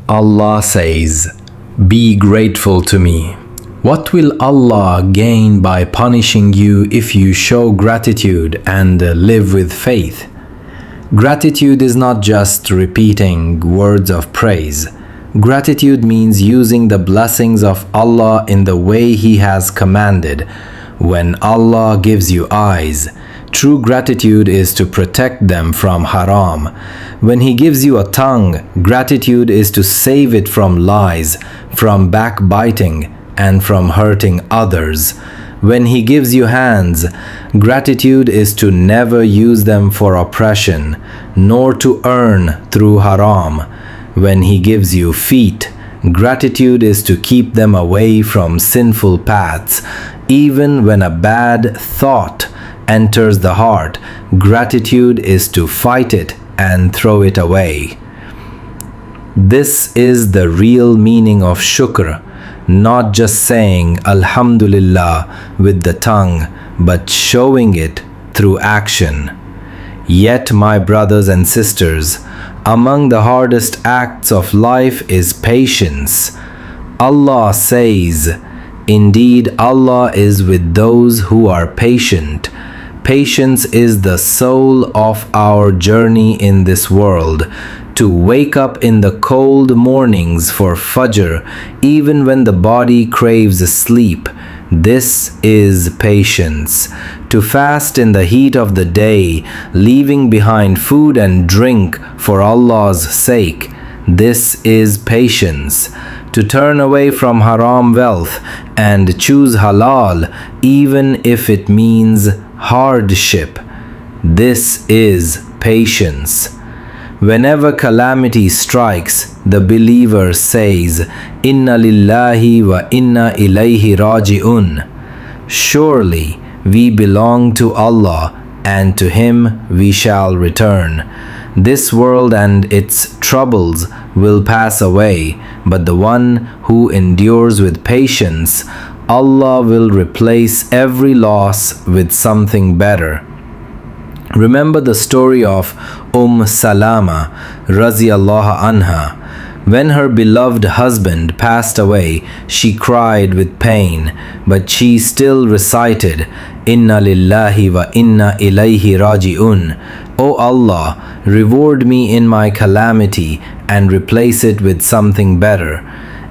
Allah says, "Be grateful to me." What will Allah gain by punishing you if you show gratitude and live with faith? Gratitude is not just repeating words of praise. Gratitude means using the blessings of Allah in the way He has commanded. When Allah gives you eyes, true gratitude is to protect them from haram. When He gives you a tongue, gratitude is to save it from lies, from backbiting, and from hurting others. When He gives you hands, gratitude is to never use them for oppression, nor to earn through haram. When He gives you feet, gratitude is to keep them away from sinful paths. Even when a bad thought enters the heart, gratitude is to fight it and throw it away. This is the real meaning of shukr, not just saying Alhamdulillah with the tongue, but showing it through action. Yet, my brothers and sisters, among the hardest acts of life is patience. Allah says, "Indeed, Allah is with those who are patient." Patience is the soul of our journey in this world. To wake up in the cold mornings for Fajr, even when the body craves sleep, this is patience. To fast in the heat of the day, leaving behind food and drink for Allah's sake, this is patience. To turn away from haram wealth and choose halal, even if it means hardship, this is patience. Whenever calamity strikes, the believer says, "Inna lillahi wa inna ilayhi raji'un." Surely we belong to Allah, and to Him we shall return. This world and its troubles will pass away, but the one who endures with patience, Allah will replace every loss with something better. Remember the story of Salama Raziallahu anha. When her beloved husband passed away, she cried with pain, but she still recited, "Inna lillahi wa inna ilayhi raji'un." O Allah, reward me in my calamity and replace it with something better.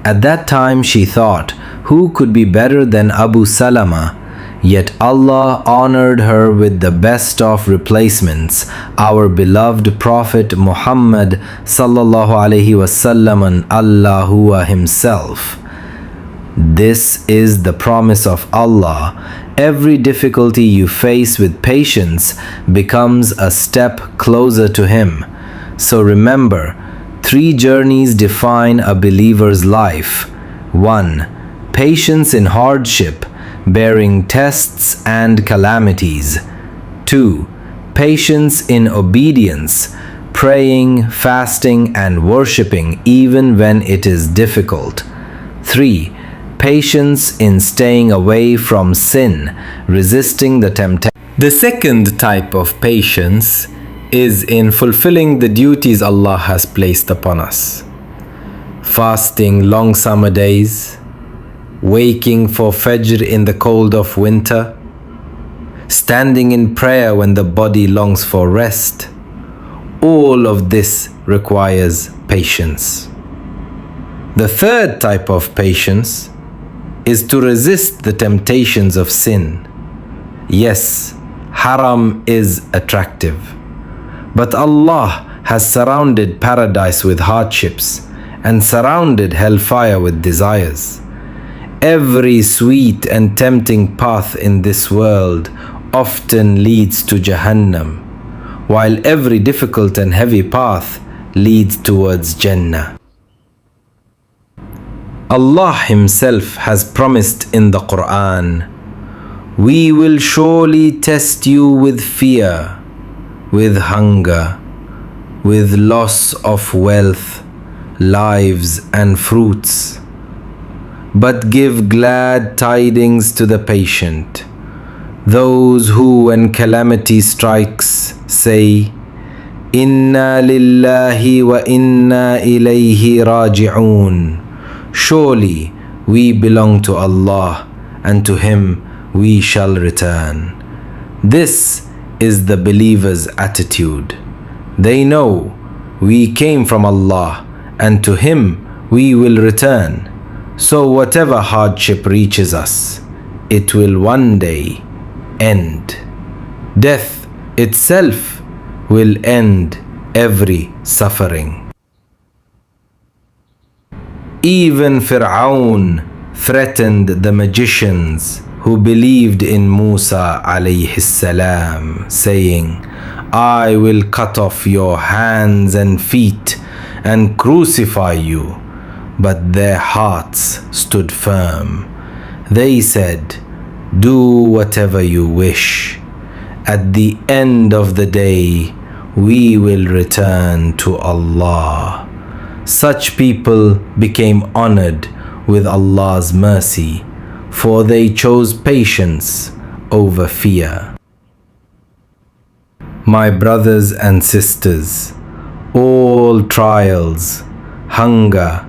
At that time she thought, who could be better than Abu Salama? Yet Allah honored her with the best of replacements, our beloved Prophet Muhammad sallallahu alaihi wasallam and Allahuwa Himself. This is the promise of Allah. Every difficulty you face with patience becomes a step closer to Him. So remember, 3 journeys define a believer's life. 1. Patience in hardship, bearing tests and calamities. 2. Patience in obedience, praying, fasting, and worshipping even when it is difficult. 3. Patience in staying away from sin, resisting the temptation. The second type of patience is in fulfilling the duties Allah has placed upon us. Fasting long summer days, waking for Fajr in the cold of winter, standing in prayer when the body longs for rest. All of this requires patience. The third type of patience is to resist the temptations of sin. Yes, haram is attractive, but Allah has surrounded paradise with hardships and surrounded hellfire with desires. Every sweet and tempting path in this world often leads to Jahannam, while every difficult and heavy path leads towards Jannah. Allah Himself has promised in the Qur'an, "We will surely test you with fear, with hunger, with loss of wealth, lives and fruits. But give glad tidings to the patient, those who when calamity strikes say, Inna lillahi wa inna ilayhi raji'un. Surely we belong to Allah, and to Him we shall return. This is the believer's attitude. They know we came from Allah, and to Him we will return. So whatever hardship reaches us, it will one day end. Death itself will end every suffering. Even Fir'aun threatened the magicians who believed in Musa alayhi salam, saying, I will cut off your hands and feet and crucify you. But their hearts stood firm. They said, do whatever you wish. At the end of the day, we will return to Allah. Such people became honored with Allah's mercy, for they chose patience over fear. My brothers and sisters, all trials, hunger,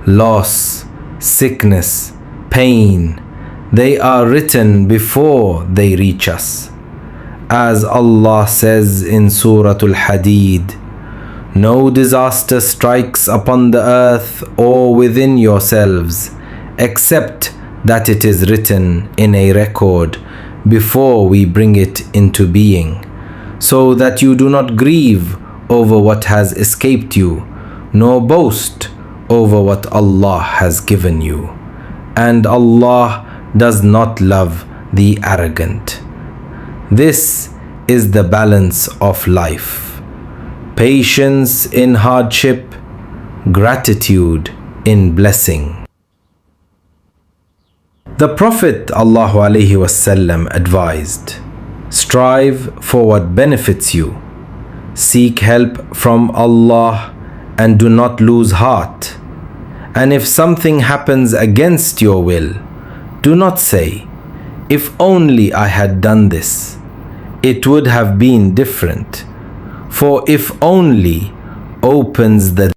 loss, sickness, pain, they are written before they reach us. As Allah says in Surah Al-Hadith, no disaster strikes upon the earth or within yourselves, except that it is written in a record before we bring it into being, so that you do not grieve over what has escaped you, nor boast over what Allah has given you. And Allah does not love the arrogant. This is the balance of life: patience in hardship, gratitude in blessing. The Prophet ﷺ advised, strive for what benefits you, seek help from Allah, and do not lose heart. And if something happens against your will, do not say, if only I had done this, it would have been different. For if only opens the